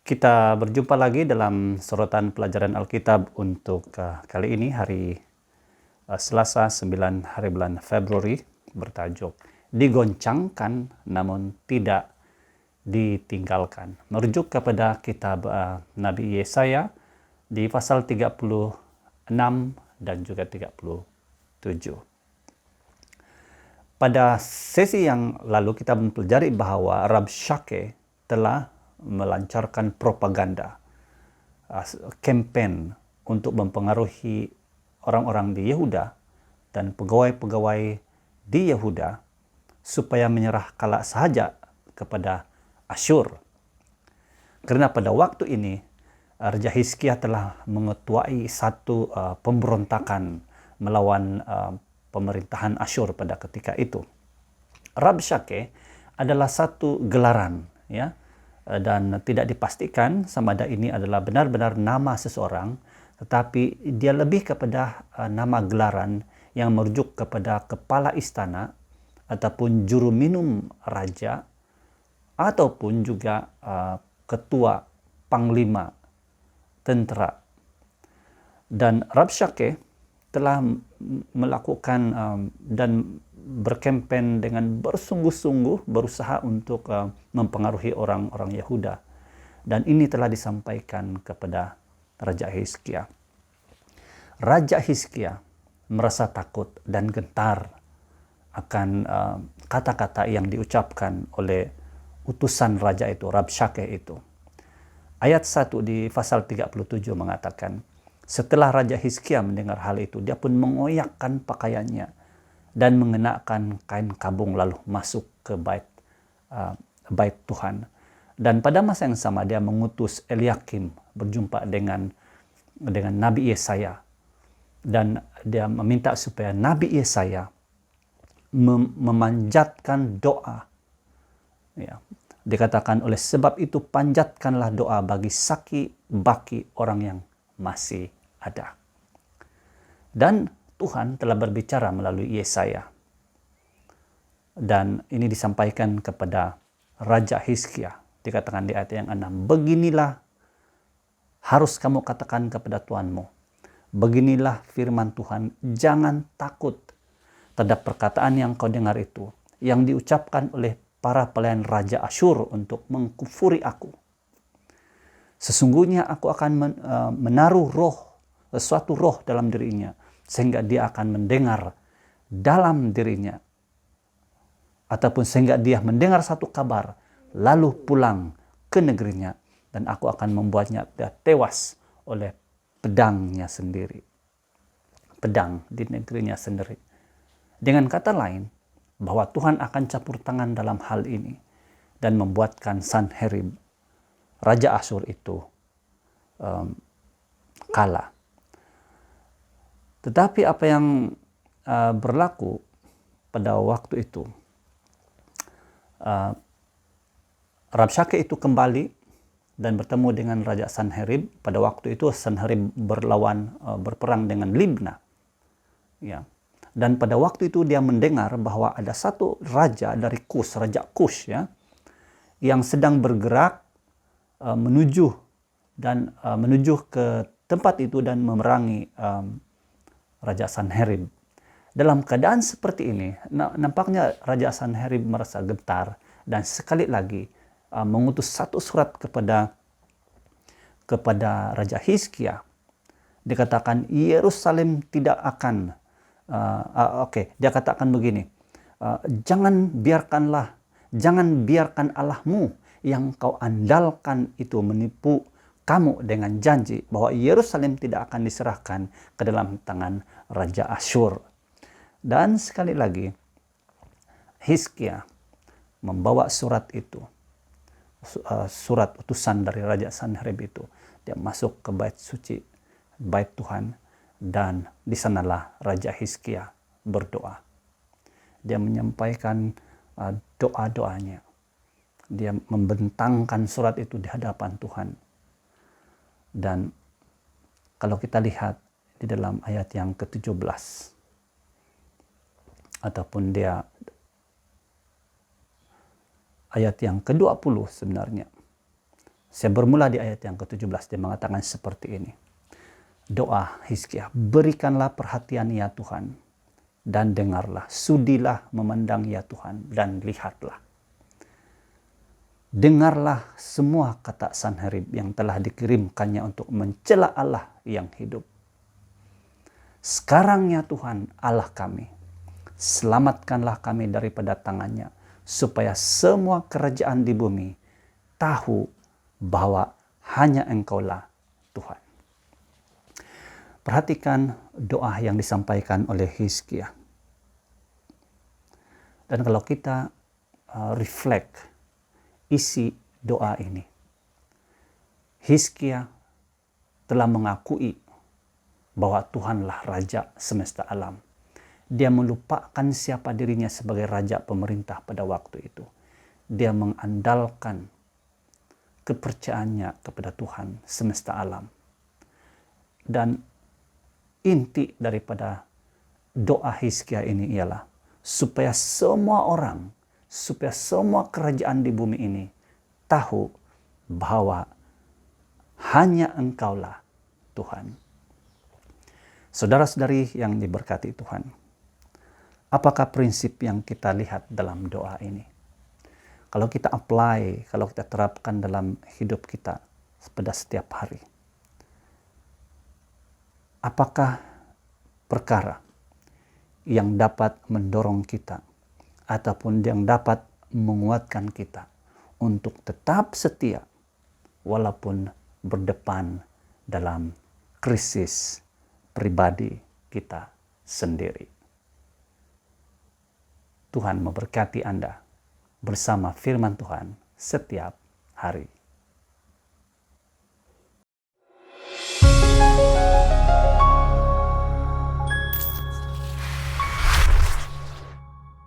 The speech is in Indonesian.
Kita berjumpa lagi dalam sorotan pelajaran Alkitab untuk kali ini hari Selasa 9 hari bulan Februari, bertajuk Digoncangkan namun tidak ditinggalkan. Merujuk kepada kitab Nabi Yesaya di pasal 36 dan juga 37. Pada sesi yang lalu kita mempelajari bahwa Rabshakeh telah melancarkan propaganda, campaign untuk mempengaruhi orang-orang di Yehuda dan pegawai-pegawai di Yehuda supaya menyerah kalah sahaja kepada Asyur. Karena pada waktu ini Raja Hizkia telah mengetuai satu pemberontakan melawan pemerintahan Asyur pada ketika itu. Rabshakeh adalah satu gelaran, ya, dan tidak dipastikan sama ada ini adalah benar-benar nama seseorang, tetapi dia lebih kepada nama gelaran yang merujuk kepada kepala istana ataupun juru minum raja ataupun juga ketua panglima tentera. Dan Rabshakeh telah melakukan dan berkempen dengan bersungguh-sungguh berusaha untuk mempengaruhi orang-orang Yehuda. Dan ini telah disampaikan kepada Raja Hizkia. Raja Hizkia merasa takut dan gentar akan kata-kata yang diucapkan oleh utusan raja itu, Rabshakeh itu. Ayat 1 di pasal 37 mengatakan, setelah Raja Hizkia mendengar hal itu, dia pun mengoyakkan pakaiannya dan mengenakan kain kabung lalu masuk ke bait Tuhan. Dan pada masa yang sama dia mengutus Eliakim berjumpa dengan Nabi Yesaya. Dan dia meminta supaya Nabi Yesaya memanjatkan doa. Ya. Dikatakan oleh sebab itu panjatkanlah doa bagi saki-baki orang yang masih ada. Dan Tuhan telah berbicara melalui Yesaya. Dan ini disampaikan kepada Raja Hizkia. Dikatakan di ayat yang 6. Beginilah harus kamu katakan kepada Tuhanmu. Beginilah firman Tuhan. Jangan takut terhadap perkataan yang kau dengar itu, yang diucapkan oleh para pelayan Raja Asyur untuk mengkufuri aku. Sesungguhnya aku akan menaruh suatu roh dalam dirinya, sehingga dia akan mendengar dalam dirinya, ataupun sehingga dia mendengar satu kabar, lalu pulang ke negerinya, dan aku akan membuatnya tewas oleh pedangnya sendiri. Pedang di negerinya sendiri. Dengan kata lain, bahwa Tuhan akan campur tangan dalam hal ini, dan membuatkan Sanherib, Raja Asyur itu, kalah. Tetapi apa yang berlaku pada waktu itu, Rabshakeh itu kembali dan bertemu dengan Raja Sanherib. Pada waktu itu Sanherib berperang dengan Libna. Ya. Dan pada waktu itu dia mendengar bahwa ada satu raja dari Kus, Raja Kus, ya, yang sedang bergerak menuju ke tempat itu dan memerangi Raja Sanherib. Dalam keadaan seperti ini, nampaknya Raja Sanherib merasa gentar dan sekali lagi mengutus satu surat kepada Raja Hizkia. Dikatakan Yerusalem tidak akan dia katakan begini, jangan biarkan Allahmu yang kau andalkan itu menipu kamu dengan janji bahwa Yerusalem tidak akan diserahkan ke dalam tangan Raja Asyur. Dan sekali lagi, Hizkia membawa surat itu, surat utusan dari Raja Sanherib itu. Dia masuk ke bait suci, bait Tuhan, dan di sanalah Raja Hizkia berdoa. Dia menyampaikan doa-doanya. Dia membentangkan surat itu di hadapan Tuhan. Dan kalau kita lihat di dalam ayat yang ke-17, ataupun dia ayat yang ke-20 sebenarnya, Saya bermula di ayat yang ke-17, dia mengatakan seperti ini. Doa Hizkia, berikanlah perhatian ya Tuhan, dan dengarlah, sudilah memandang ya Tuhan, dan lihatlah. Dengarlah semua kata Sanherib yang telah dikirimkannya untuk mencela Allah yang hidup. Sekarang ya Tuhan Allah kami, selamatkanlah kami daripada tangannya, supaya semua kerajaan di bumi tahu bahwa hanya Engkaulah Tuhan. Perhatikan doa yang disampaikan oleh Hizkia. Dan kalau kita reflect isi doa ini, Hizkia telah mengakui bahwa Tuhanlah Raja semesta alam. Dia melupakan siapa dirinya sebagai raja pemerintah pada waktu itu. Dia mengandalkan kepercayaannya kepada Tuhan semesta alam. Dan inti daripada doa Hizkia ini ialah supaya semua orang, supaya semua kerajaan di bumi ini tahu bahwa hanya Engkaulah Tuhan. Saudara-saudari yang diberkati Tuhan, apakah prinsip yang kita lihat dalam doa ini? Kalau kita apply, kalau kita terapkan dalam hidup kita pada setiap hari, apakah perkara yang dapat mendorong kita ataupun yang dapat menguatkan kita untuk tetap setia walaupun berdepan dalam krisis pribadi kita sendiri? Tuhan memberkati Anda bersama firman Tuhan setiap hari.